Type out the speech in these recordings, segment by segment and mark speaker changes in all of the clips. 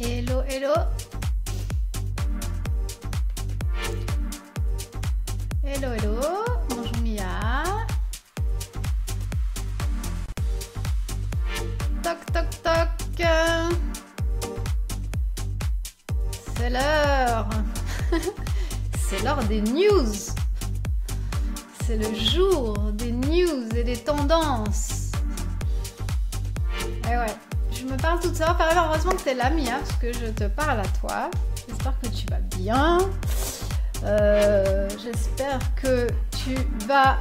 Speaker 1: Hello, hello. Hello, hello. Bonjour Mia. Toc, toc, toc. C'est l'heure. C'est l'heure des news. C'est le jour des news et des tendances. Et ouais. Je me parle toute seule. Enfin, heureusement que t'es là, Mia, parce que je te parle à toi. J'espère que tu vas bien. J'espère que tu vas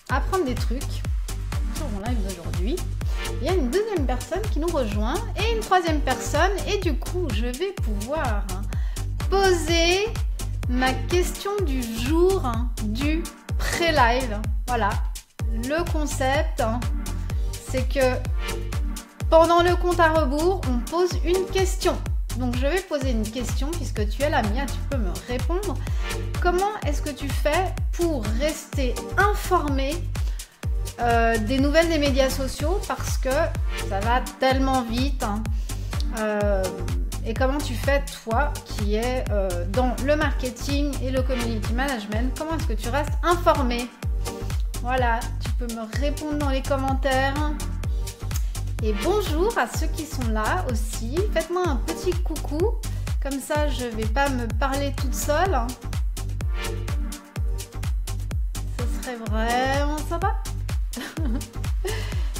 Speaker 1: apprendre des trucs sur mon live d'aujourd'hui. Il y a une deuxième personne qui nous rejoint et une troisième personne. Et du coup, je vais pouvoir poser ma question du jour du pré-live. Voilà. Le concept, c'est que pendant le compte à rebours, on pose une question. Donc je vais poser une question puisque tu es la Mia, tu peux me répondre. Comment est-ce que tu fais pour rester informé des nouvelles des médias sociaux parce que ça va tellement vite et comment tu fais toi qui es dans le marketing et le community management, comment est-ce que tu restes informé? Voilà, tu peux me répondre dans les commentaires. Et bonjour à ceux qui sont là aussi. Faites-moi un petit coucou. Comme ça, je ne vais pas me parler toute seule. Ce serait vraiment sympa.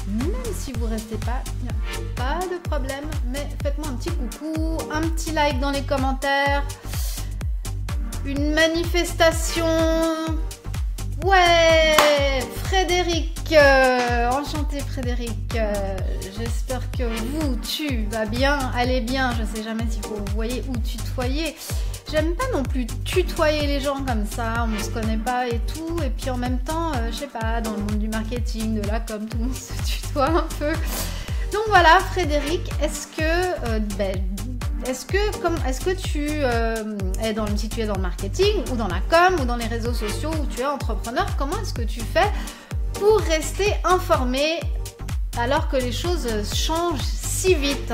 Speaker 1: Même si vous ne restez pas, il n'y a pas de problème. Mais faites-moi un petit coucou, un petit like dans les commentaires. Une manifestation. Ouais, Frédéric, enchanté Frédéric, j'espère que tu vas bien, allez bien, je sais jamais s'il faut vous voyez ou tutoyer, j'aime pas non plus tutoyer les gens comme ça, on se connaît pas et tout, et puis en même temps, je sais pas, dans le monde du marketing, de la com, tout le monde se tutoie un peu, donc voilà Frédéric, est-ce que tu es si tu es dans le marketing ou dans la com ou dans les réseaux sociaux ou tu es entrepreneur, comment est-ce que tu fais pour rester informé alors que les choses changent si vite?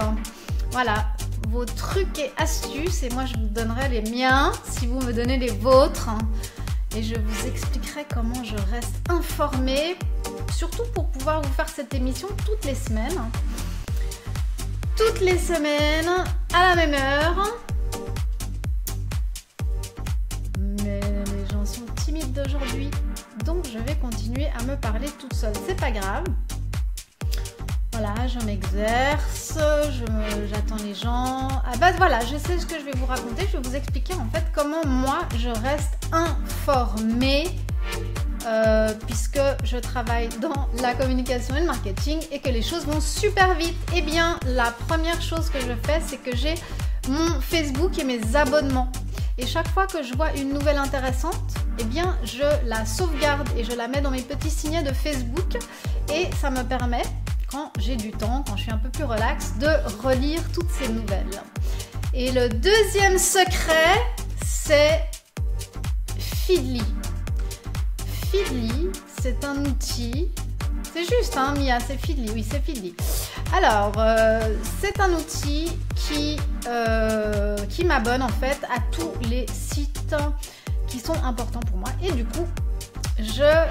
Speaker 1: Voilà, vos trucs et astuces et moi je vous donnerai les miens si vous me donnez les vôtres et je vous expliquerai comment je reste informée, surtout pour pouvoir vous faire cette émission toutes les semaines. Toutes les semaines, à la même heure. Mais les gens sont timides d'aujourd'hui, donc je vais continuer à me parler toute seule. C'est pas grave. Voilà, je m'exerce, j'attends les gens. Ah bah voilà, je sais ce que je vais vous raconter. Je vais vous expliquer en fait comment moi je reste informée. Puisque je travaille dans la communication et le marketing et que les choses vont super vite, et bien la première chose que je fais, c'est que j'ai mon Facebook et mes abonnements. Et chaque fois que je vois une nouvelle intéressante, et bien je la sauvegarde et je la mets dans mes petits signets de Facebook et ça me permet, quand j'ai du temps, quand je suis un peu plus relax, de relire toutes ces nouvelles. Et le deuxième secret, c'est Feedly. Feedly, c'est un outil, c'est juste Mia, c'est Feedly, oui c'est Feedly. Alors, c'est un outil qui m'abonne en fait à tous les sites qui sont importants pour moi et du coup, je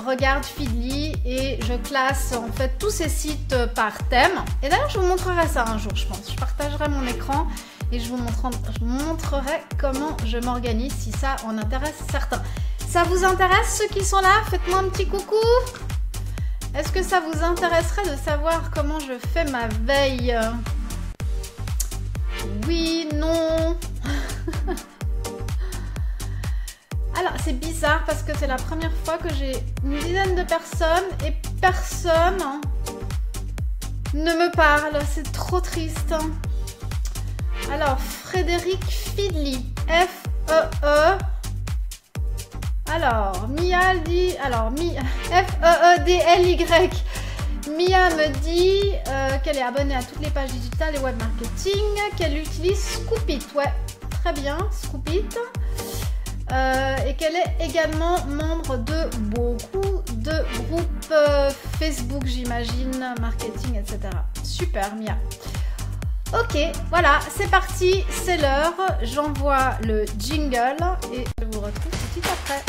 Speaker 1: regarde Feedly et je classe en fait tous ces sites par thème. Et d'ailleurs, je vous montrerai ça un jour, je pense. Je partagerai mon écran et je vous montrerai comment je m'organise si ça en intéresse certains. Ça vous intéresse ceux qui sont là? Faites-moi un petit coucou. Est-ce que ça vous intéresserait de savoir comment je fais ma veille? Oui, non. Alors, c'est bizarre parce que c'est la première fois que j'ai une dizaine de personnes et personne ne me parle. C'est trop triste. Alors, Frédéric Feedly, F-E-E. Alors, Mia dit, F-E-E-D-L-Y. Mia me dit qu'elle est abonnée à toutes les pages digitales et web marketing, qu'elle utilise Scoopit. Ouais, très bien, Scoopit. Et qu'elle est également membre de beaucoup de groupes Facebook, j'imagine, marketing, etc. Super, Mia. Ok, voilà, c'est parti, c'est l'heure. J'envoie le jingle et je vous retrouve tout de suite après.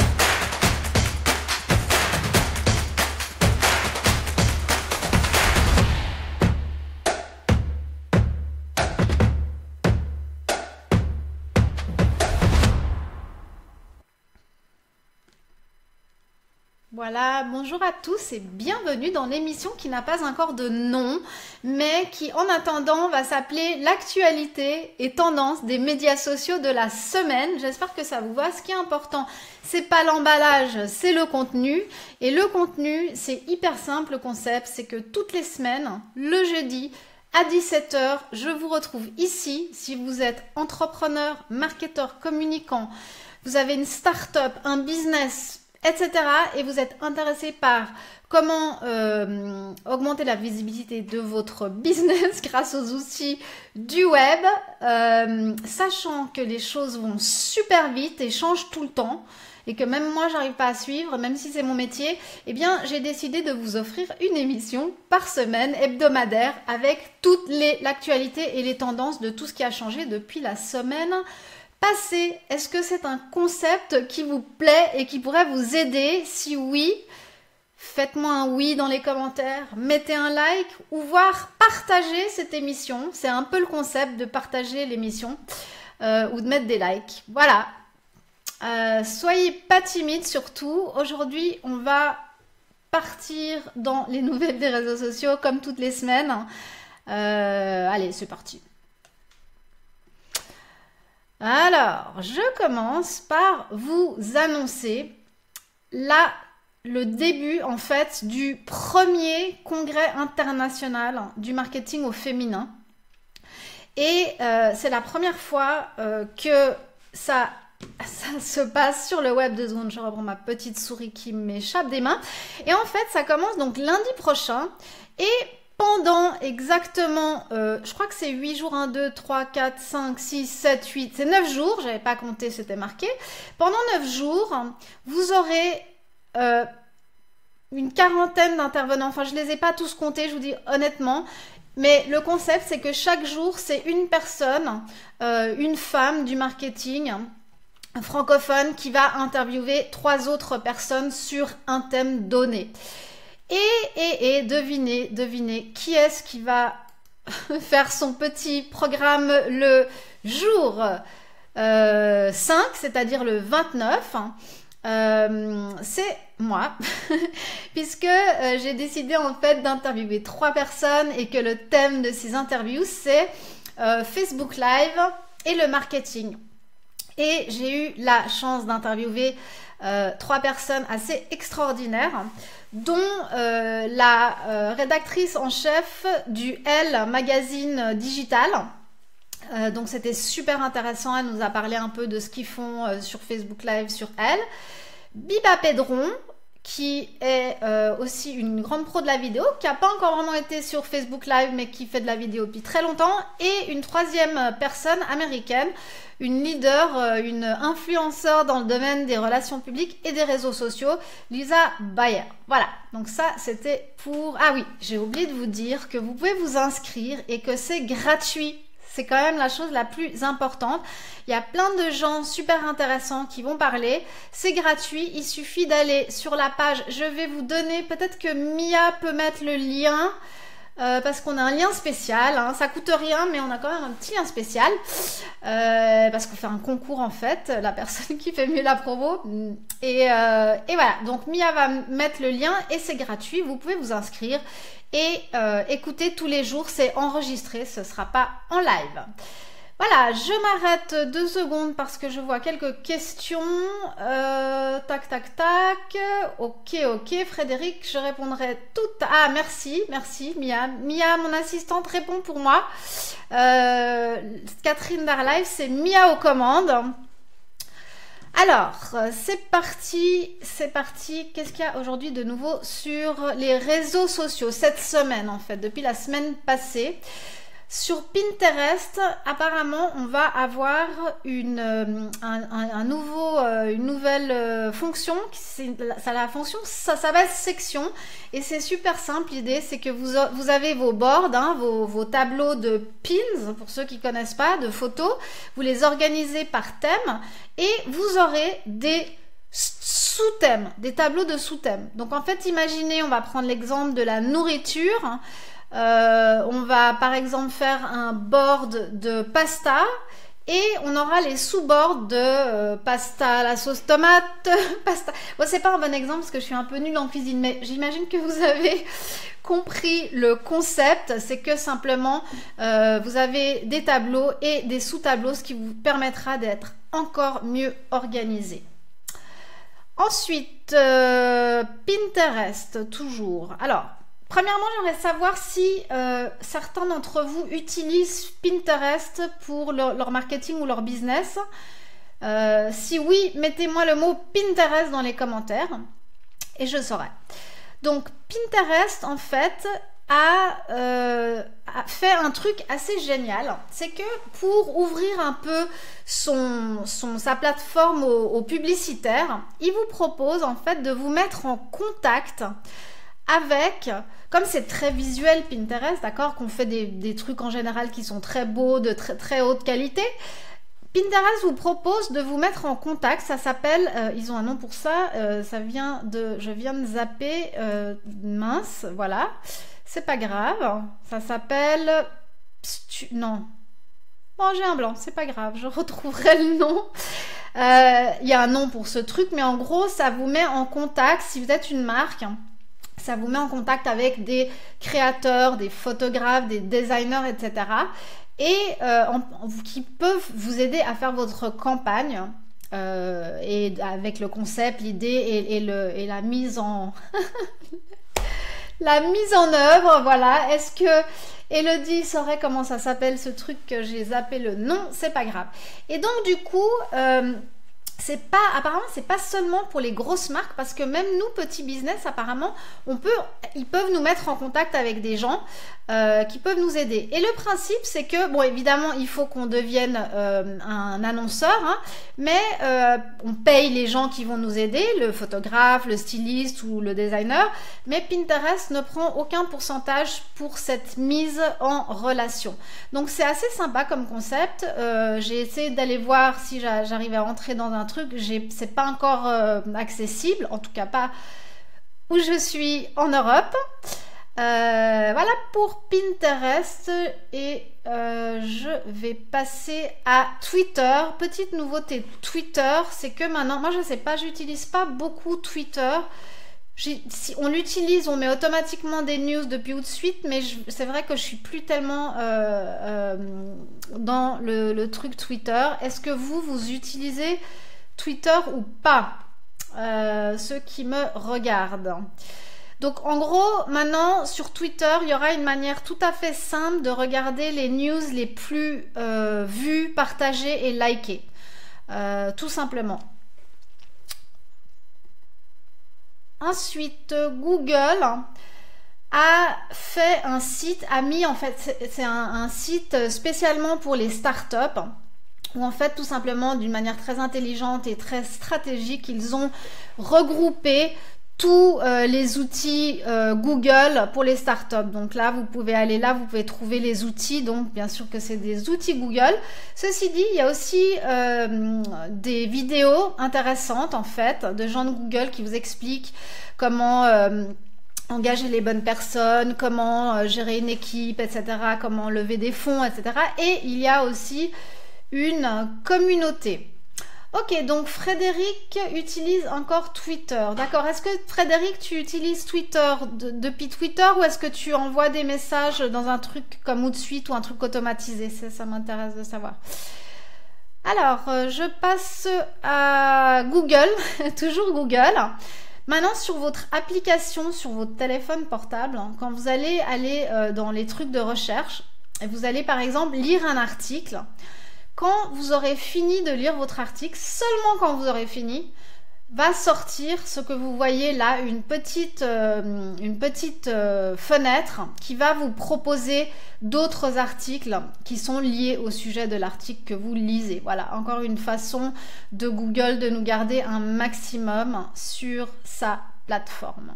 Speaker 1: Voilà, bonjour à tous et bienvenue dans l'émission qui n'a pas encore de nom, mais qui en attendant va s'appeler l'actualité et tendance des médias sociaux de la semaine. J'espère que ça vous va. Ce qui est important, c'est pas l'emballage, c'est le contenu. Et le contenu, c'est hyper simple le concept, c'est que toutes les semaines, le jeudi, à 17 h, je vous retrouve ici. Si vous êtes entrepreneur, marketeur, communicant, vous avez une start-up, un business, etc. et vous êtes intéressé par comment augmenter la visibilité de votre business grâce aux outils du web, sachant que les choses vont super vite et changent tout le temps et que même moi j'arrive pas à suivre, même si c'est mon métier, eh bien j'ai décidé de vous offrir une émission par semaine hebdomadaire avec toute l'actualité et les tendances de tout ce qui a changé depuis la semaine passé. Est-ce que c'est un concept qui vous plaît et qui pourrait vous aider? Si oui, faites-moi un oui dans les commentaires, mettez un like ou voire partagez cette émission. C'est un peu le concept de partager l'émission ou de mettre des likes. Voilà. Soyez pas timide surtout. Aujourd'hui, on va partir dans les nouvelles des réseaux sociaux comme toutes les semaines. Allez, c'est parti. Alors, je commence par vous annoncer le début en fait du premier congrès international du marketing au féminin. Et c'est la première fois que ça se passe sur le web. 2 secondes, je reprends ma petite souris qui m'échappe des mains. Et en fait, ça commence donc lundi prochain et pendant exactement, je crois que c'est 8 jours, 1, 2, 3, 4, 5, 6, 7, 8, c'est 9 jours, j'avais pas compté, c'était marqué. Pendant 9 jours, vous aurez une quarantaine d'intervenants, enfin je les ai pas tous comptés, je vous dis honnêtement, mais le concept c'est que chaque jour c'est une personne, une femme du marketing francophone qui va interviewer 3 autres personnes sur un thème donné. Et devinez qui est-ce qui va faire son petit programme le jour 5, c'est-à-dire le 29. C'est moi, puisque j'ai décidé en fait d'interviewer 3 personnes et que le thème de ces interviews c'est Facebook Live et le marketing. Et j'ai eu la chance d'interviewer 3 personnes assez extraordinaires, dont la rédactrice en chef du Elle magazine digital. Donc c'était super intéressant, elle nous a parlé un peu de ce qu'ils font sur Facebook Live sur Elle. Biba Pedron, qui est aussi une grande pro de la vidéo, qui n'a pas encore vraiment été sur Facebook Live, mais qui fait de la vidéo depuis très longtemps. Et une 3e personne américaine, une leader, une influenceur dans le domaine des relations publiques et des réseaux sociaux, Lisa Bayer. Voilà, donc ça c'était pour... Ah oui, j'ai oublié de vous dire que vous pouvez vous inscrire et que c'est gratuit. C'est quand même la chose la plus importante. Il y a plein de gens super intéressants qui vont parler. C'est gratuit. Il suffit d'aller sur la page. Je vais vous donner, peut-être que Mia peut mettre le lien parce qu'on a un lien spécial. Hein. Ça coûte rien, mais on a quand même un petit lien spécial parce qu'on fait un concours en fait. La personne qui fait mieux la promo. Et voilà. Donc Mia va mettre le lien et c'est gratuit. Vous pouvez vous inscrire. Et écoutez tous les jours, c'est enregistré, ce ne sera pas en live. Voilà, je m'arrête 2 secondes parce que je vois quelques questions. Tac, tac, tac. Ok, Frédéric, je répondrai toutes. Ah, merci, Mia. Mia, mon assistante, répond pour moi. Catherine Darlive, c'est Mia aux commandes. Alors, c'est parti. Qu'est-ce qu'il y a aujourd'hui de nouveau sur les réseaux sociaux cette semaine en fait, depuis la semaine passée? Sur Pinterest, apparemment, on va avoir une nouvelle fonction. Ça s'appelle section et c'est super simple. L'idée, c'est que vous avez vos boards, hein, vos tableaux de pins, pour ceux qui connaissent pas, de photos. Vous les organisez par thème et vous aurez des sous-thèmes, des tableaux de sous-thèmes. Donc en fait, imaginez, on va prendre l'exemple de la nourriture. On va par exemple faire un board de pasta et on aura les sous-boards de pasta à la sauce tomate, pasta. Bon, c'est pas un bon exemple parce que je suis un peu nulle en cuisine, mais j'imagine que vous avez compris le concept. C'est que simplement vous avez des tableaux et des sous-tableaux, ce qui vous permettra d'être encore mieux organisé. Ensuite, Pinterest, toujours. Alors, premièrement, j'aimerais savoir si certains d'entre vous utilisent Pinterest pour leur marketing ou leur business. Si oui, mettez-moi le mot Pinterest dans les commentaires et je saurai. Donc, Pinterest, en fait, a fait un truc assez génial. C'est que pour ouvrir un peu sa plateforme aux publicitaires, il vous propose en fait de vous mettre en contact avec, comme c'est très visuel Pinterest, d'accord, qu'on fait des trucs en général qui sont très beaux, de très, très haute qualité, Pinterest vous propose de vous mettre en contact. Ça s'appelle, ils ont un nom pour ça, je viens de zapper, mince, voilà, c'est pas grave, ça s'appelle, non, bon j'ai un blanc, c'est pas grave, je retrouverai le nom. Il y a un nom pour ce truc, mais en gros ça vous met en contact, si vous êtes une marque, ça vous met en contact avec des créateurs, des photographes, des designers, etc. Et qui peuvent vous aider à faire votre campagne et avec le concept, l'idée et la mise en la mise en œuvre. Voilà. Est-ce que Elodie saurait comment ça s'appelle ce truc que j'ai zappé le nom? C'est pas grave. Et donc du coup apparemment c'est pas seulement pour les grosses marques, parce que même nous petits business, apparemment ils peuvent nous mettre en contact avec des gens qui peuvent nous aider. Et le principe, c'est que bon, évidemment il faut qu'on devienne un annonceur, hein, mais on paye les gens qui vont nous aider, le photographe, le styliste ou le designer, mais Pinterest ne prend aucun pourcentage pour cette mise en relation. Donc c'est assez sympa comme concept. J'ai essayé d'aller voir si j'arrivais à entrer dans un truc, c'est pas encore accessible, en tout cas pas où je suis en Europe. Voilà pour Pinterest. Et je vais passer à Twitter. Petite nouveauté Twitter, c'est que maintenant, moi je sais pas, j'utilise pas beaucoup Twitter. Si on l'utilise, on met automatiquement des news depuis tout de suite, mais c'est vrai que je suis plus tellement dans le truc Twitter. Est-ce que vous utilisez Twitter ou pas, ceux qui me regardent? Donc en gros, maintenant sur Twitter, il y aura une manière tout à fait simple de regarder les news les plus vues, partagées et likées, tout simplement. Ensuite, Google a fait un site, en fait, c'est un site spécialement pour les startups, où en fait, tout simplement, d'une manière très intelligente et très stratégique, ils ont regroupé tous les outils Google pour les startups. Donc là, vous pouvez aller là, vous pouvez trouver les outils. Donc bien sûr que c'est des outils Google. Ceci dit, il y a aussi des vidéos intéressantes en fait de gens de Google qui vous expliquent comment engager les bonnes personnes, comment gérer une équipe, etc., comment lever des fonds, etc. Et il y a aussi une communauté. Ok, donc Frédéric utilise encore Twitter. D'accord, est-ce que Frédéric, tu utilises Twitter depuis Twitter, ou est-ce que tu envoies des messages dans un truc comme Hootsuite ou un truc automatisé? Ça m'intéresse de savoir. Alors, je passe à Google, toujours Google. Maintenant, sur votre application, sur votre téléphone portable, quand vous allez dans les trucs de recherche, et vous allez par exemple lire un article, quand vous aurez fini de lire votre article, seulement quand vous aurez fini, va sortir ce que vous voyez là, une petite fenêtre qui va vous proposer d'autres articles qui sont liés au sujet de l'article que vous lisez. Voilà, encore une façon de Google de nous garder un maximum sur sa plateforme.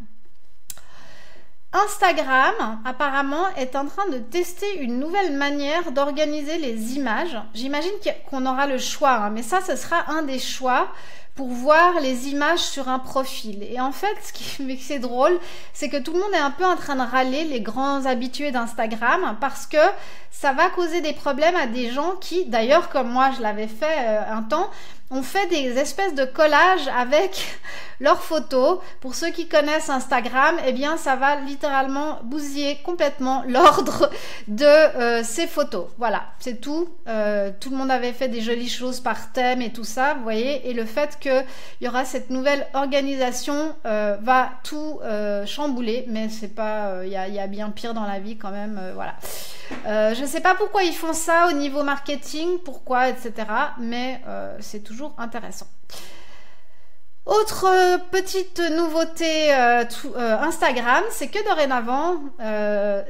Speaker 1: Instagram, apparemment, est en train de tester une nouvelle manière d'organiser les images. J'imagine qu'on aura le choix, hein, mais ça, ce sera un des choix pour voir les images sur un profil. Et en fait, ce qui fait que c'est drôle, c'est que tout le monde est un peu en train de râler, les grands habitués d'Instagram, parce que ça va causer des problèmes à des gens qui, d'ailleurs, comme moi, je l'avais fait un temps, ont fait des espèces de collages avec leurs photos. Pour ceux qui connaissent Instagram, eh bien, ça va littéralement bousiller complètement l'ordre de ces photos. Voilà, c'est tout. Tout le monde avait fait des jolies choses par thème et tout ça, vous voyez. Et le fait qu'il y aura cette nouvelle organisation va tout chambouler. Mais c'est pas, il y a bien pire dans la vie quand même. Voilà. Je ne sais pas pourquoi ils font ça au niveau marketing, pourquoi, etc. Mais c'est toujours intéressant. Autre petite nouveauté Instagram, c'est que dorénavant,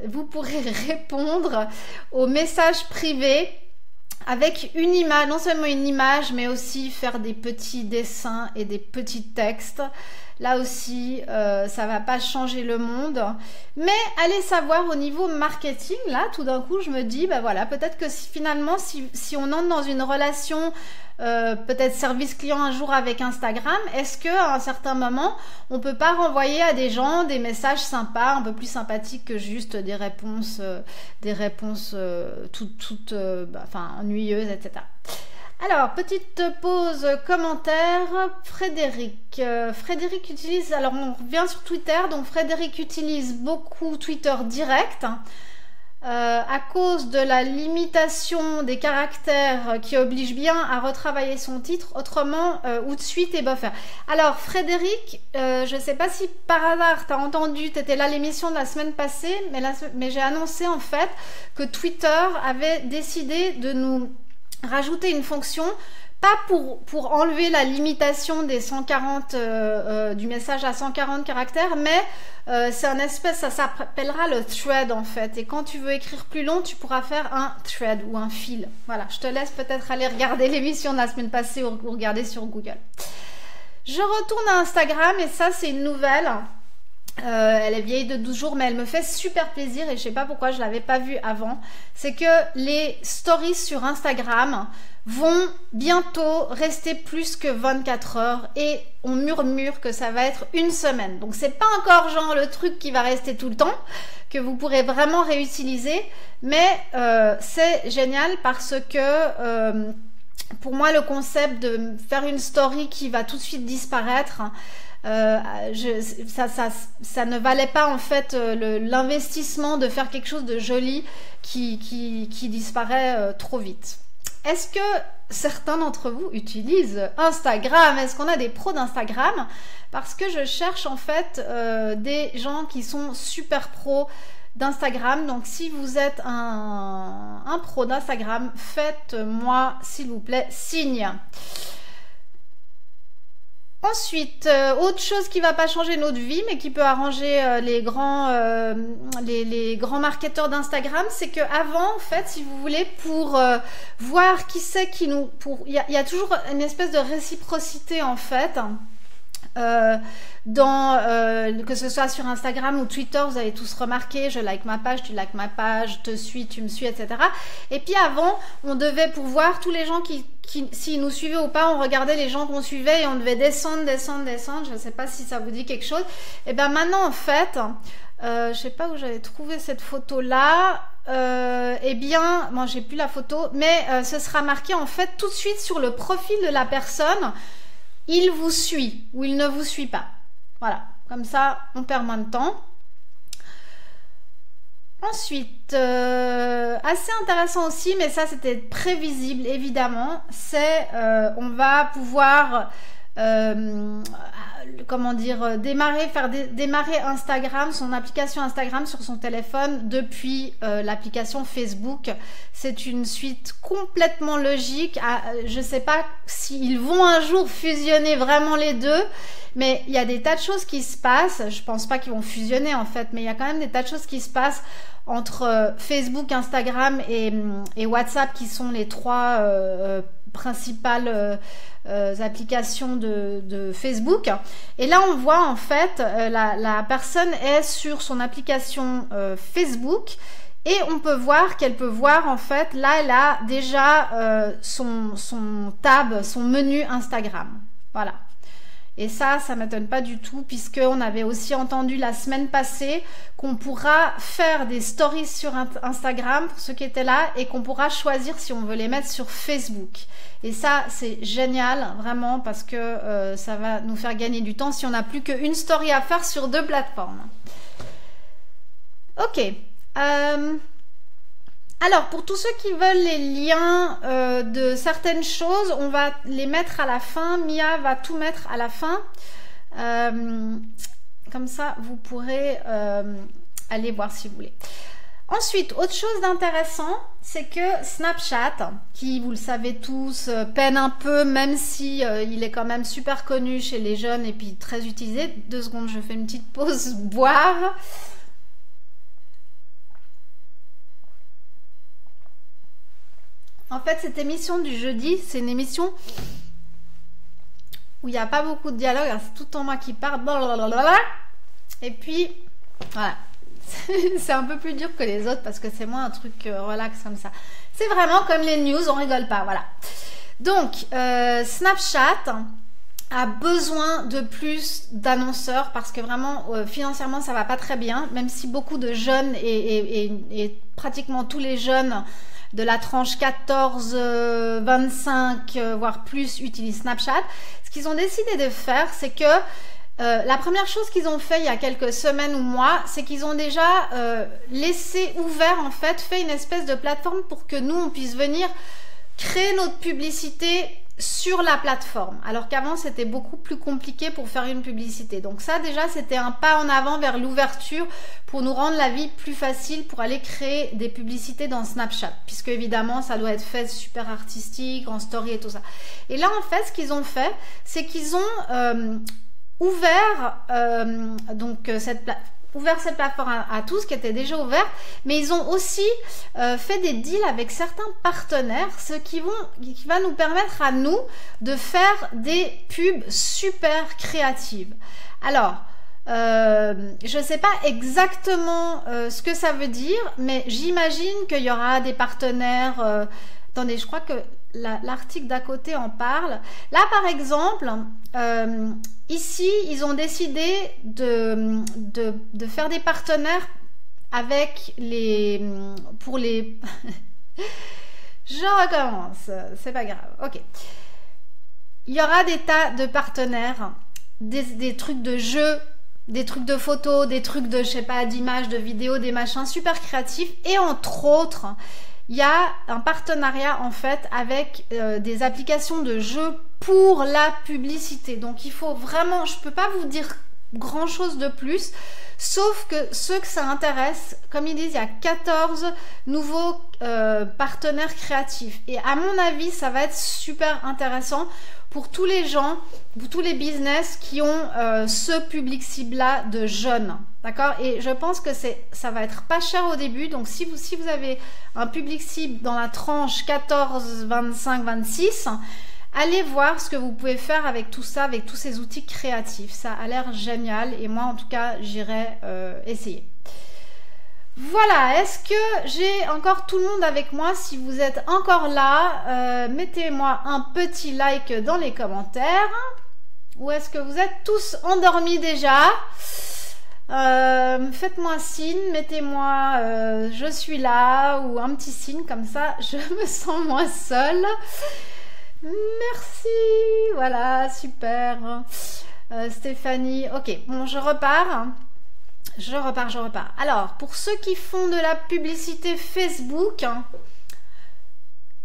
Speaker 1: vous pourrez répondre aux messages privés avec une image, non seulement une image, mais aussi faire des petits dessins et des petits textes. Là aussi, ça va pas changer le monde. Mais allez savoir au niveau marketing, là, tout d'un coup, je me dis, bah voilà, peut-être que finalement, si on entre dans une relation, peut-être service client un jour avec Instagram, est-ce qu'à un certain moment, on peut pas renvoyer à des gens des messages sympas, un peu plus sympathiques que juste des réponses toutes enfin, ennuyeuses, etc. Alors, petite pause commentaire. Frédéric. Frédéric utilise, alors on revient sur Twitter, donc Frédéric utilise beaucoup Twitter direct à cause de la limitation des caractères qui oblige bien à retravailler son titre, autrement ou de suite et buffer. Alors Frédéric, je ne sais pas si par hasard tu as entendu, tu étais là l'émission de la semaine passée, mais j'ai annoncé en fait que Twitter avait décidé de nous rajouter une fonction, pas pour enlever la limitation des 140 du message à 140 caractères, mais c'est un espèce, ça s'appellera le thread en fait, et quand tu veux écrire plus long, tu pourras faire un thread ou un fil. Voilà, je te laisse peut-être aller regarder l'émission de la semaine passée ou regarder sur Google. Je retourne à Instagram et ça c'est une nouvelle. Elle est vieille de 12 jours, mais elle me fait super plaisir et je sais pas pourquoi je l'avais pas vue avant. C'est que les stories sur Instagram vont bientôt rester plus que 24 heures et on murmure que ça va être une semaine. Donc c'est pas encore genre le truc qui va rester tout le temps, que vous pourrez vraiment réutiliser, mais c'est génial parce que pour moi le concept de faire une story qui va tout de suite disparaître, ça ne valait pas en fait l'investissement de faire quelque chose de joli qui disparaît trop vite. Est-ce que certains d'entre vous utilisent Instagram? Est-ce qu'on a des pros d'Instagram? Parce que je cherche en fait des gens qui sont super pros d'Instagram. Donc si vous êtes un pro d'Instagram, faites-moi s'il vous plaît signe. Ensuite, autre chose qui va pas changer notre vie, mais qui peut arranger les grands marketeurs d'Instagram, c'est que avant, en fait, si vous voulez, pour voir qui c'est qui nous, il y a toujours une espèce de réciprocité en fait. Que ce soit sur Instagram ou Twitter, vous avez tous remarqué, je like ma page, tu likes ma page, je te suis, tu me suis, etc. Et puis avant, on devait, pour voir tous les gens qui s'ils nous suivaient ou pas, on regardait les gens qu'on suivait et on devait descendre. Je ne sais pas si ça vous dit quelque chose. Et bien maintenant, en fait, je sais pas où j'avais trouvé cette photo-là. Eh bien, moi j'ai plus la photo, mais ce sera marqué en fait tout de suite sur le profil de la personne. Il vous suit ou il ne vous suit pas. Voilà, comme ça, on perd moins de temps. Ensuite, assez intéressant aussi, mais ça c'était prévisible évidemment, c'est on va pouvoir comment dire, démarrer Instagram, son application Instagram sur son téléphone depuis l'application Facebook. C'est une suite complètement logique. Je ne sais pas s'ils vont un jour fusionner vraiment les deux, mais il y a des tas de choses qui se passent. Je pense pas qu'ils vont fusionner en fait, mais il y a quand même des tas de choses qui se passent entre Facebook, Instagram et WhatsApp, qui sont les trois principales applications de Facebook. Et là on voit en fait la personne est sur son application Facebook, et on peut voir qu'elle peut voir en fait, là elle a déjà son tab, son menu Instagram. Voilà. Et ça m'étonne pas du tout, puisqu'on avait aussi entendu la semaine passée qu'on pourra faire des stories sur Instagram, pour ceux qui étaient là, et qu'on pourra choisir si on veut les mettre sur Facebook. Et ça, c'est génial, vraiment, parce que ça va nous faire gagner du temps si on n'a plus qu'une story à faire sur 2 plateformes. Ok. Alors, pour tous ceux qui veulent les liens de certaines choses, on va les mettre à la fin. Mia va tout mettre à la fin. Comme ça, vous pourrez aller voir si vous voulez. Ensuite, autre chose d'intéressant, c'est que Snapchat, qui, vous le savez tous, peine un peu, même si il est quand même super connu chez les jeunes et puis très utilisé. 2 secondes, je fais une petite pause boire. En fait, cette émission du jeudi, c'est une émission où il n'y a pas beaucoup de dialogue, c'est tout en moi qui parle, blablabla. Et puis, voilà, c'est un peu plus dur que les autres parce que c'est moins un truc relax comme ça. C'est vraiment comme les news, on rigole pas, voilà. Donc, Snapchat a besoin de plus d'annonceurs parce que vraiment, financièrement, ça va pas très bien, même si beaucoup de jeunes et pratiquement tous les jeunes de la tranche 14-25 voire plus utilisent Snapchat. Ce qu'ils ont décidé de faire, c'est que la première chose qu'ils ont fait il y a quelques semaines ou mois, c'est qu'ils ont déjà laissé ouvert, en fait une espèce de plateforme pour que nous on puisse venir créer notre publicité sur la plateforme, alors qu'avant c'était beaucoup plus compliqué pour faire une publicité. Donc ça déjà c'était un pas en avant vers l'ouverture pour nous rendre la vie plus facile pour aller créer des publicités dans Snapchat, puisque évidemment ça doit être fait super artistique, en story et tout ça. Et là en fait ce qu'ils ont fait, c'est qu'ils ont ouvert cette plateforme à tous, qui était déjà ouverte, mais ils ont aussi fait des deals avec certains partenaires, ce qui va nous permettre à nous de faire des pubs super créatives. Alors, je ne sais pas exactement ce que ça veut dire, mais j'imagine qu'il y aura des partenaires. Attendez, je crois que l'article d'à côté en parle. Là, par exemple, ici, ils ont décidé de faire des partenaires avec pour les... Je recommence, c'est pas grave. Ok. Il y aura des tas de partenaires, des trucs de jeux, des trucs de photos, des trucs de, je sais pas, d'images, de vidéos, des machins super créatifs, et entre autres, il y a un partenariat en fait avec des applications de jeux pour la publicité. Donc il faut vraiment, je peux pas vous dire grand chose de plus, sauf que ceux que ça intéresse, comme ils disent, il y a 14 nouveaux partenaires créatifs. Et à mon avis, ça va être super intéressant pour tous les gens, pour tous les business qui ont ce public cible-là de jeunes. D'accord? Et je pense que ça va être pas cher au début. Donc, si vous avez un public cible dans la tranche 14, 25, 26, allez voir ce que vous pouvez faire avec tout ça, avec tous ces outils créatifs. Ça a l'air génial et moi, en tout cas, j'irai essayer. Voilà, est-ce que j'ai encore tout le monde avec moi? Si vous êtes encore là, mettez-moi un petit like dans les commentaires. Ou est-ce que vous êtes tous endormis déjà? Faites-moi signe, mettez-moi je suis là ou un petit signe, comme ça je me sens moins seule. Merci, voilà, super. Stéphanie, ok, bon, je repars. Alors, pour ceux qui font de la publicité Facebook,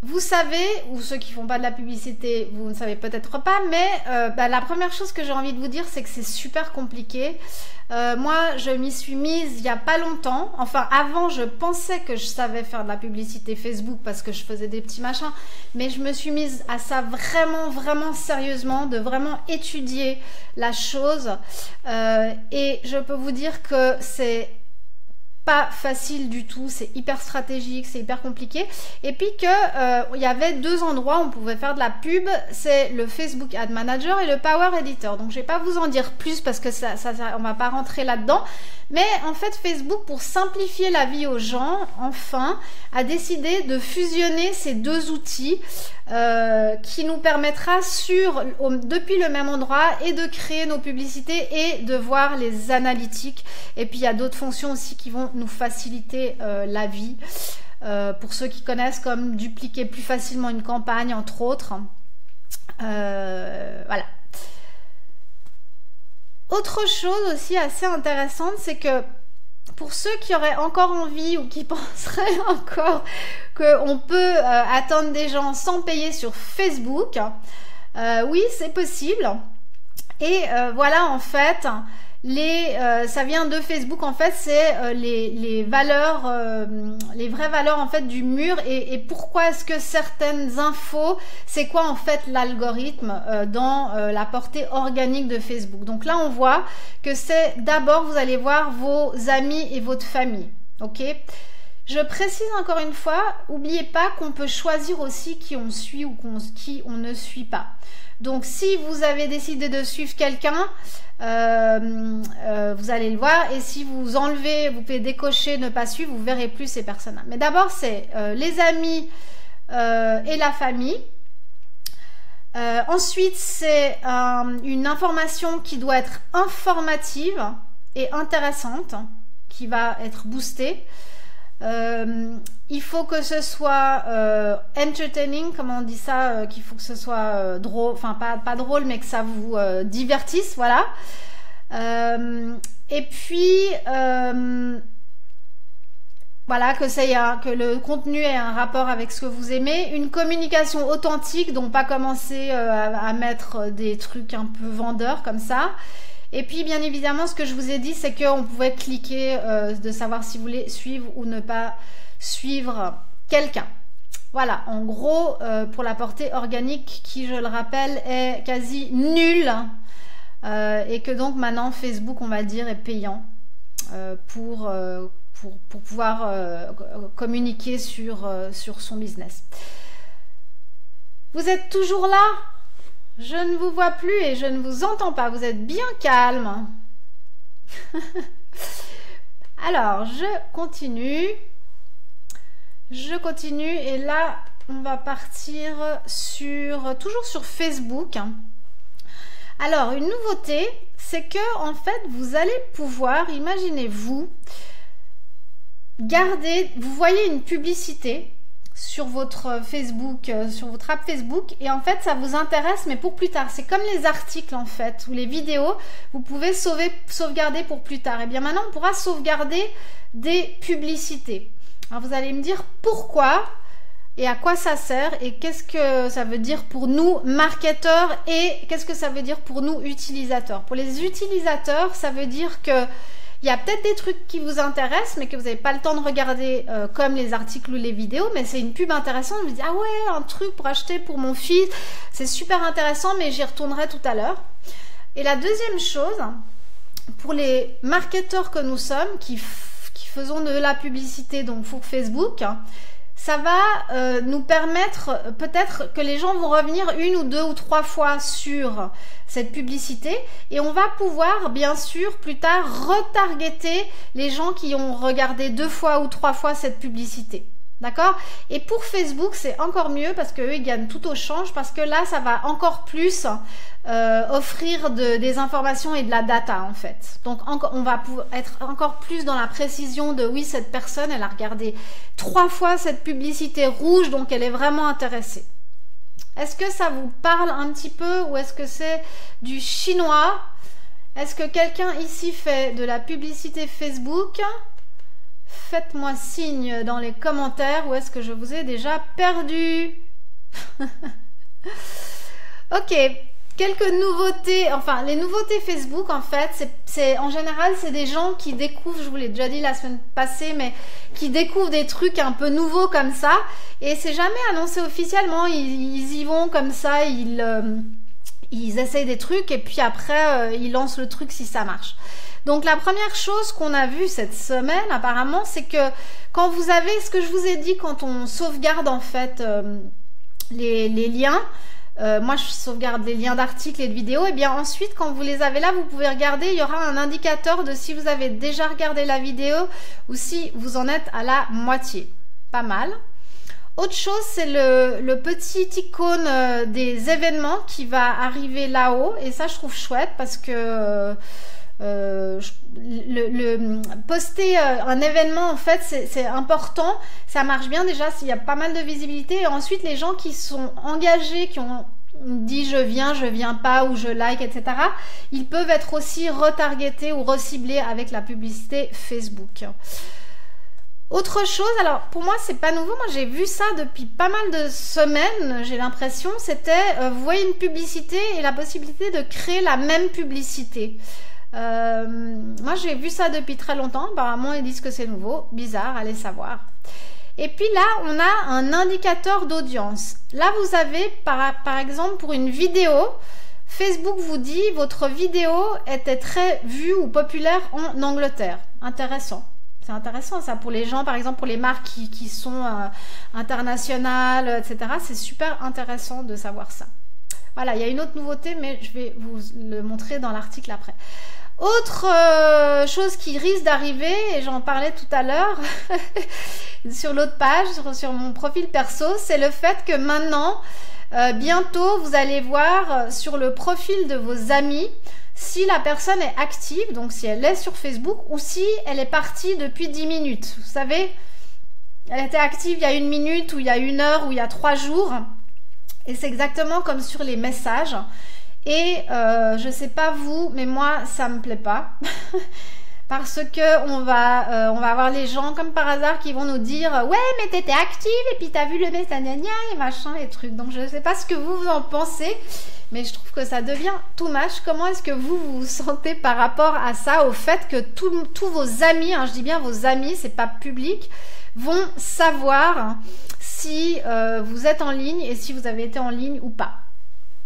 Speaker 1: vous savez, ou ceux qui font pas de la publicité, vous ne savez peut-être pas, mais la première chose que j'ai envie de vous dire, c'est que c'est super compliqué. Moi, je m'y suis mise il n'y a pas longtemps. Enfin, avant, je pensais que je savais faire de la publicité Facebook parce que je faisais des petits machins. Mais je me suis mise à ça vraiment, vraiment sérieusement, de vraiment étudier la chose. Et je peux vous dire que c'est pas facile du tout, c'est hyper stratégique, c'est hyper compliqué. Et puis que il y avait deux endroits où on pouvait faire de la pub, c'est le Facebook Ad Manager et le Power Editor. Donc je vais pas vous en dire plus parce que on va pas rentrer là-dedans. Mais en fait, Facebook, pour simplifier la vie aux gens, enfin, a décidé de fusionner ces deux outils qui nous permettra depuis le même endroit et de créer nos publicités et de voir les analytiques. Et puis, il y a d'autres fonctions aussi qui vont nous faciliter la vie. Pour ceux qui connaissent, comme dupliquer plus facilement une campagne, entre autres. Voilà. Autre chose aussi assez intéressante, c'est que pour ceux qui auraient encore envie ou qui penseraient encore qu'on peut atteindre des gens sans payer sur Facebook, oui, c'est possible. Et voilà, en fait, ça vient de Facebook. En fait, c'est les valeurs, les vraies valeurs en fait du mur et pourquoi est-ce que certaines infos, c'est quoi en fait l'algorithme dans la portée organique de Facebook. Donc là, on voit que c'est d'abord, vous allez voir vos amis et votre famille. Ok. Je précise encore une fois, n'oubliez pas qu'on peut choisir aussi qui on suit ou qui on ne suit pas. Donc si vous avez décidé de suivre quelqu'un, vous allez le voir, et si vous enlevez, vous pouvez décocher ne pas suivre, vous verrez plus ces personnes-là. Mais d'abord c'est les amis et la famille. Ensuite c'est une information qui doit être informative et intéressante, qui va être boostée. Il faut que ce soit entertaining, comment on dit ça, qu'il faut que ce soit drôle, enfin pas drôle, mais que ça vous divertisse, voilà. Et puis voilà, que le contenu ait un rapport avec ce que vous aimez, une communication authentique, donc pas commencer à mettre des trucs un peu vendeurs comme ça. Et puis, bien évidemment, ce que je vous ai dit, c'est qu'on pouvait cliquer de savoir si vous voulez suivre ou ne pas suivre quelqu'un. Voilà, en gros, pour la portée organique qui, je le rappelle, est quasi nulle et que donc maintenant, Facebook, on va dire, est payant pour pouvoir communiquer sur son business. Vous êtes toujours là ? Je ne vous vois plus et je ne vous entends pas. Vous êtes bien calme. Alors, je continue. Et là, on va partir toujours sur Facebook. Alors, une nouveauté, c'est que en fait, vous allez pouvoir, imaginez-vous, vous voyez une publicité sur votre Facebook, sur votre app Facebook, et en fait ça vous intéresse mais pour plus tard. C'est comme les articles en fait, ou les vidéos, vous pouvez sauvegarder pour plus tard. Et bien maintenant on pourra sauvegarder des publicités. Alors vous allez me dire pourquoi et à quoi ça sert et qu'est-ce que ça veut dire pour nous marketeurs et qu'est-ce que ça veut dire pour nous utilisateurs. Pour les utilisateurs, ça veut dire que il y a peut-être des trucs qui vous intéressent, mais que vous n'avez pas le temps de regarder comme les articles ou les vidéos, mais c'est une pub intéressante. Vous dites, ah ouais, un truc pour acheter pour mon fils, c'est super intéressant, mais j'y retournerai tout à l'heure. Et la deuxième chose, pour les marketeurs que nous sommes, qui faisons de la publicité donc pour Facebook, ça va nous permettre peut-être que les gens vont revenir 1 ou 2 ou 3 fois sur cette publicité et on va pouvoir bien sûr plus tard retargeter les gens qui ont regardé 2 fois ou 3 fois cette publicité. D'accord? Et pour Facebook, c'est encore mieux parce qu'eux, ils gagnent tout au change parce que là, ça va encore plus offrir des informations et de la data en fait. Donc, on va être encore plus dans la précision de oui, cette personne, elle a regardé 3 fois cette publicité rouge, donc elle est vraiment intéressée. Est-ce que ça vous parle un petit peu ou est-ce que c'est du chinois? Est-ce que quelqu'un ici fait de la publicité Facebook? Faites-moi signe dans les commentaires où est-ce que je vous ai déjà perdu. Ok, quelques nouveautés, enfin les nouveautés Facebook en fait, c'est en général c'est des gens qui découvrent, je vous l'ai déjà dit la semaine passée, mais qui découvrent des trucs un peu nouveaux comme ça, et c'est jamais annoncé officiellement, ils y vont comme ça, ils essayent des trucs et puis après ils lancent le truc si ça marche. Donc la première chose qu'on a vue cette semaine apparemment, c'est que quand vous avez ce que je vous ai dit, quand on sauvegarde en fait les liens, moi je sauvegarde les liens d'articles et de vidéos, et bien ensuite quand vous les avez là, vous pouvez regarder, il y aura un indicateur de si vous avez déjà regardé la vidéo ou si vous en êtes à la moitié. Pas mal. Autre chose, c'est le petit icône des événements qui va arriver là-haut, et ça je trouve chouette parce que poster un événement en fait c'est important, ça marche bien déjà s'il y a pas mal de visibilité, et ensuite les gens qui sont engagés, qui ont dit je viens pas, ou je like, etc., ils peuvent être aussi retargetés ou reciblés avec la publicité Facebook. Autre chose, alors pour moi c'est pas nouveau, moi j'ai vu ça depuis pas mal de semaines, j'ai l'impression, c'était vous voyez une publicité et la possibilité de créer la même publicité. Moi j'ai vu ça depuis très longtemps, apparemment ils disent que c'est nouveau, bizarre, allez savoir. Et puis là on a un indicateur d'audience. Là vous avez par exemple pour une vidéo, Facebook vous dit votre vidéo était très vue ou populaire en Angleterre. Intéressant. C'est intéressant ça pour les gens, par exemple pour les marques qui sont internationales, etc. C'est super intéressant de savoir ça. Voilà, il y a une autre nouveauté, mais je vais vous le montrer dans l'article après. Autre chose qui risque d'arriver, et j'en parlais tout à l'heure sur l'autre page, sur mon profil perso, c'est le fait que maintenant, bientôt, vous allez voir sur le profil de vos amis si la personne est active, donc si elle est sur Facebook, ou si elle est partie depuis 10 minutes. Vous savez, elle était active il y a 1 minute, ou il y a 1 heure, ou il y a 3 jours. Et c'est exactement comme sur les messages. Et je sais pas vous, mais moi ça me plaît pas. Parce que on va avoir les gens comme par hasard qui vont nous dire ouais mais t'étais active et puis t'as vu le message et machin et trucs. Donc je sais pas ce que vous en pensez, mais je trouve que ça devient too much. Comment est-ce que vous vous sentez par rapport à ça, au fait que tous vos amis, hein, je dis bien vos amis, c'est pas public, vont savoir si vous êtes en ligne et si vous avez été en ligne ou pas.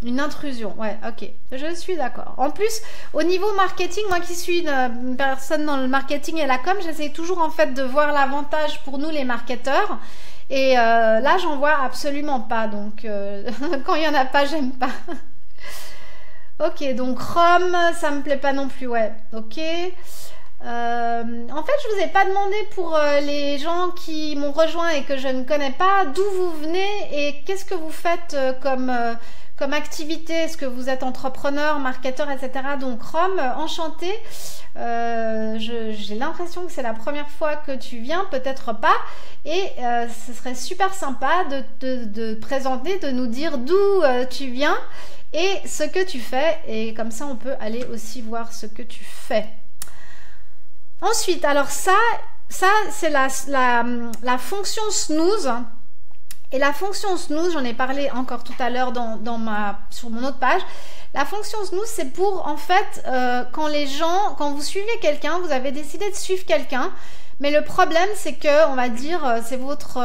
Speaker 1: Une intrusion, ouais, ok, je suis d'accord. En plus, au niveau marketing, moi qui suis une personne dans le marketing et la com, j'essaie toujours en fait de voir l'avantage pour nous les marketeurs. Et là, j'en vois absolument pas. Donc, quand il y en a pas, j'aime pas. Ok, donc Chrome, ça me plaît pas non plus, ouais. Ok. En fait, je vous ai pas demandé pour les gens qui m'ont rejoint et que je ne connais pas, d'où vous venez et qu'est-ce que vous faites comme activité. Est-ce que vous êtes entrepreneur, marketeur, etc. Donc Rome, enchantée. J'ai l'impression que c'est la première fois que tu viens, peut-être pas. Et ce serait super sympa de présenter, de nous dire d'où tu viens et ce que tu fais. Et comme ça, on peut aller aussi voir ce que tu fais. Ensuite, alors ça c'est la fonction snooze. Et la fonction snooze, j'en ai parlé encore tout à l'heure sur mon autre page. La fonction snooze, c'est pour en fait quand vous suivez quelqu'un, vous avez décidé de suivre quelqu'un, mais le problème c'est que on va dire c'est votre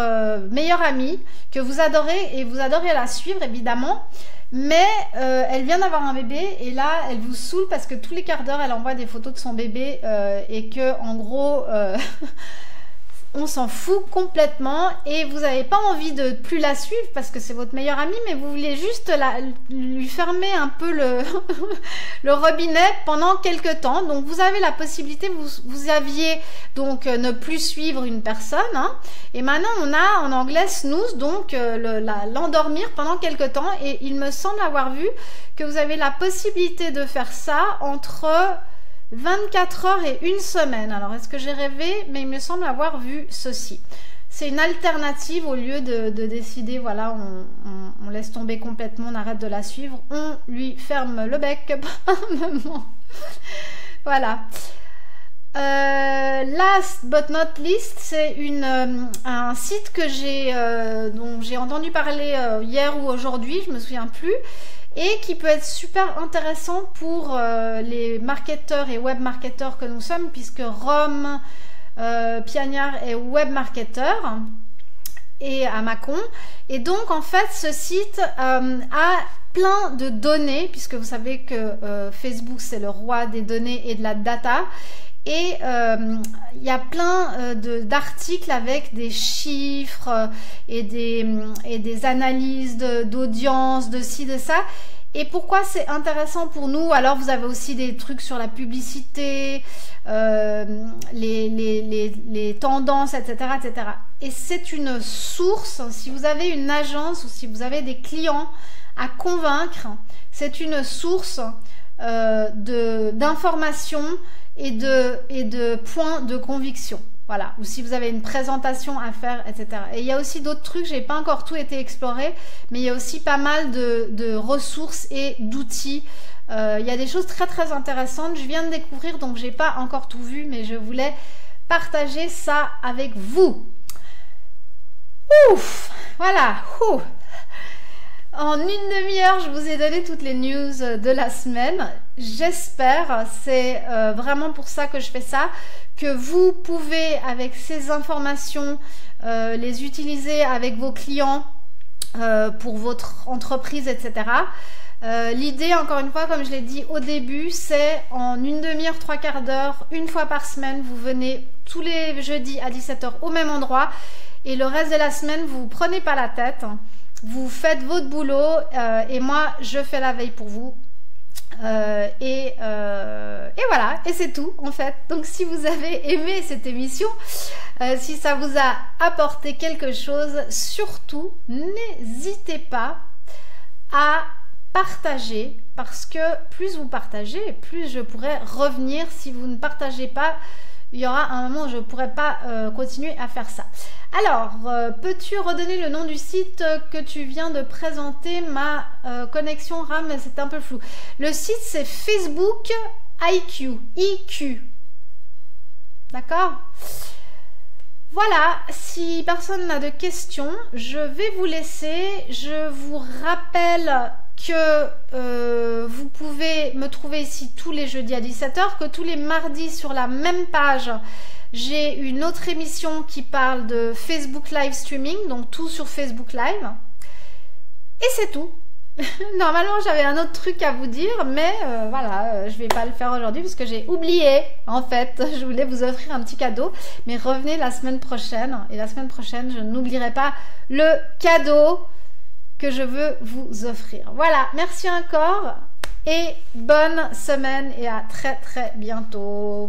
Speaker 1: meilleure amie que vous adorez et vous adorez la suivre évidemment, mais elle vient d'avoir un bébé et là elle vous saoule parce que tous les quarts d'heure elle envoie des photos de son bébé et que en gros on s'en fout complètement et vous n'avez pas envie de plus la suivre parce que c'est votre meilleure amie, mais vous voulez juste lui fermer un peu le robinet pendant quelques temps. Donc vous avez la possibilité, vous aviez donc ne plus suivre une personne, hein, et maintenant on a en anglais snooze, donc l'endormir pendant quelques temps, et il me semble avoir vu que vous avez la possibilité de faire ça entre 24 heures et 1 semaine. Alors, est-ce que j'ai rêvé? Mais il me semble avoir vu ceci. C'est une alternative au lieu de décider, voilà, on laisse tomber complètement, on arrête de la suivre, on lui ferme le bec par un moment. Voilà. Last but not least, c'est un site que dont j'ai entendu parler hier ou aujourd'hui, je me souviens plus, et qui peut être super intéressant pour les marketeurs et web marketeurs que nous sommes, puisque Rome Piagnard est web marketeur et à Mâcon, et donc en fait ce site a plein de données, puisque vous savez que Facebook c'est le roi des données et de la data, et il y a plein d'articles avec des chiffres et des analyses d'audience, de ci, de ça. Et pourquoi c'est intéressant pour nous? Alors vous avez aussi des trucs sur la publicité, les tendances, etc., etc. Et c'est une source, si vous avez une agence ou si vous avez des clients à convaincre, c'est une source d'informations et de points de conviction. Voilà, ou si vous avez une présentation à faire, etc. Et il y a aussi d'autres trucs, j'ai pas encore tout été exploré, mais il y a aussi pas mal de ressources et d'outils. Il y a des choses très très intéressantes, je viens de découvrir, donc j'ai pas encore tout vu, mais je voulais partager ça avec vous. Ouf, voilà, ouf. En une demi-heure, je vous ai donné toutes les news de la semaine. J'espère, c'est vraiment pour ça que je fais ça, que vous pouvez, avec ces informations, les utiliser avec vos clients pour votre entreprise, etc. L'idée, encore une fois, comme je l'ai dit au début, c'est en une demi-heure, trois quarts d'heure, une fois par semaine, vous venez tous les jeudis à 17h au même endroit, et le reste de la semaine, vous ne prenez pas la tête. Vous faites votre boulot et moi je fais la veille pour vous et voilà, et c'est tout en fait. Donc si vous avez aimé cette émission, si ça vous a apporté quelque chose, surtout n'hésitez pas à partager, parce que plus vous partagez, plus je pourrai revenir. Si vous ne partagez pas, il y aura un moment où je ne pourrai pas continuer à faire ça. Alors, peux-tu redonner le nom du site que tu viens de présenter? Ma connexion RAM, c'est un peu flou. Le site, c'est Facebook IQ. D'accord? Voilà, si personne n'a de questions, je vais vous laisser. Je vous rappelle que vous pouvez me trouver ici tous les jeudis à 17h, que tous les mardis sur la même page, j'ai une autre émission qui parle de Facebook Live Streaming, donc tout sur Facebook Live. Et c'est tout. Normalement, j'avais un autre truc à vous dire, mais voilà, je vais pas le faire aujourd'hui parce que j'ai oublié. En fait, je voulais vous offrir un petit cadeau, mais revenez la semaine prochaine. Et la semaine prochaine, je n'oublierai pas le cadeau que je veux vous offrir. Voilà, merci encore et bonne semaine et à très très bientôt.